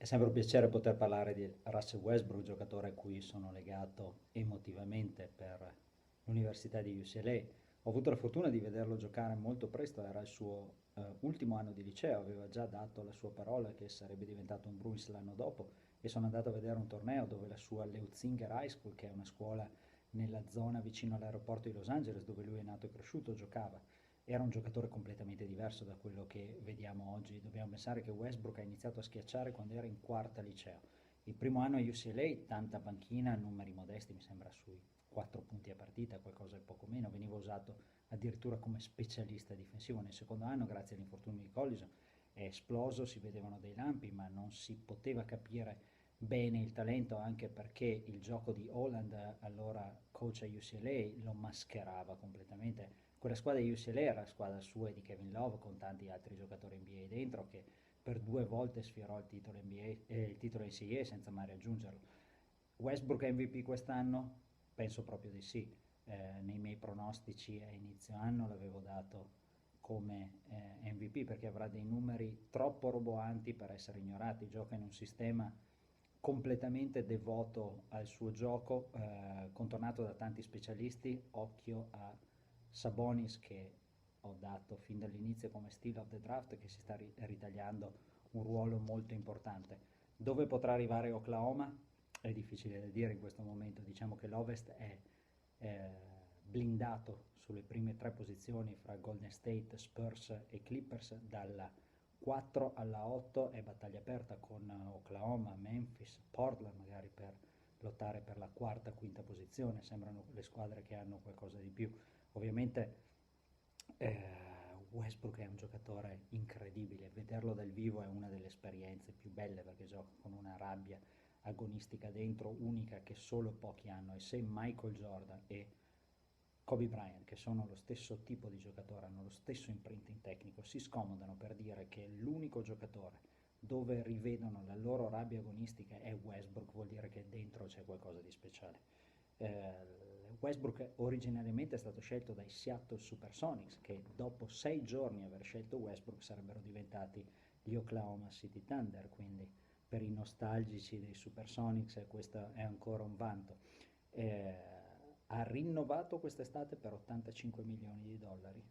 È sempre un piacere poter parlare di Russell Westbrook, giocatore a cui sono legato emotivamente per l'Università di UCLA. Ho avuto la fortuna di vederlo giocare molto presto, era il suo ultimo anno di liceo, aveva già dato la sua parola che sarebbe diventato un Bruins l'anno dopo e sono andato a vedere un torneo dove la sua Leuzinger High School, che è una scuola nella zona vicino all'aeroporto di Los Angeles dove lui è nato e cresciuto, giocava. Era un giocatore completamente diverso da quello che vediamo oggi. Dobbiamo pensare che Westbrook ha iniziato a schiacciare quando era in quarta liceo. Il primo anno a UCLA, tanta panchina, numeri modesti, mi sembra sui 4 punti a partita, qualcosa di poco meno, veniva usato addirittura come specialista difensivo. Nel secondo anno, grazie all'infortunio di Collison, è esploso, si vedevano dei lampi, ma non si poteva capire bene il talento, anche perché il gioco di Holland, allora coach a UCLA, lo mascherava completamente. Quella squadra di UCLA era la squadra sua e di Kevin Love con tanti altri giocatori NBA dentro che per 2 volte sfiorò il titolo NBA, il titolo NCAA senza mai raggiungerlo. Westbrook MVP quest'anno? Penso proprio di sì. Nei miei pronostici a inizio anno l'avevo dato come MVP perché avrà dei numeri troppo roboanti per essere ignorati. Gioca in un sistema completamente devoto al suo gioco, contornato da tanti specialisti. Occhio a Sabonis, che ho dato fin dall'inizio come steal of the draft, che si sta ritagliando un ruolo molto importante. Dove potrà arrivare Oklahoma? È difficile da dire in questo momento, diciamo che l'Ovest è blindato sulle prime 3 posizioni fra Golden State, Spurs e Clippers. Dalla 4 alla 8 è battaglia aperta con Oklahoma, Memphis, Portland magari per lottare per la quarta, quinta posizione. Sembrano le squadre che hanno qualcosa di più. Ovviamente Westbrook è un giocatore incredibile, vederlo dal vivo è una delle esperienze più belle perché gioca con una rabbia agonistica dentro unica che solo pochi hanno, e se Michael Jordan e Kobe Bryant, che sono lo stesso tipo di giocatore, hanno lo stesso imprinting tecnico, si scomodano per dire che l'unico giocatore dove rivedono la loro rabbia agonistica è Westbrook, vuol dire che dentro c'è qualcosa di speciale. Westbrook originariamente è stato scelto dai Seattle Supersonics, che dopo 6 giorni aver scelto Westbrook sarebbero diventati gli Oklahoma City Thunder, quindi per i nostalgici dei Supersonics questo è ancora un vanto. Ha rinnovato quest'estate per 85 milioni di dollari.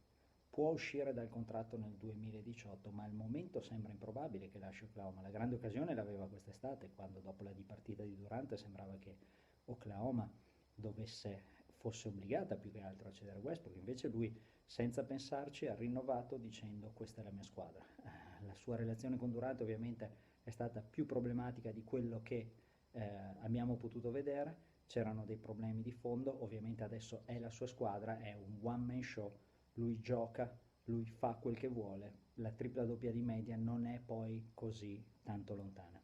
Può uscire dal contratto nel 2018, ma al momento sembra improbabile che lasci Oklahoma. La grande occasione l'aveva quest'estate, quando dopo la dipartita di Durant sembrava che Oklahoma fosse obbligata più che altro a cedere Westbrook. Invece lui, senza pensarci, ha rinnovato dicendo questa è la mia squadra. La sua relazione con Durant ovviamente è stata più problematica di quello che abbiamo potuto vedere. C'erano dei problemi di fondo, ovviamente adesso è la sua squadra, è un one man show, lui gioca, lui fa quel che vuole, la tripla doppia di media non è poi così tanto lontana.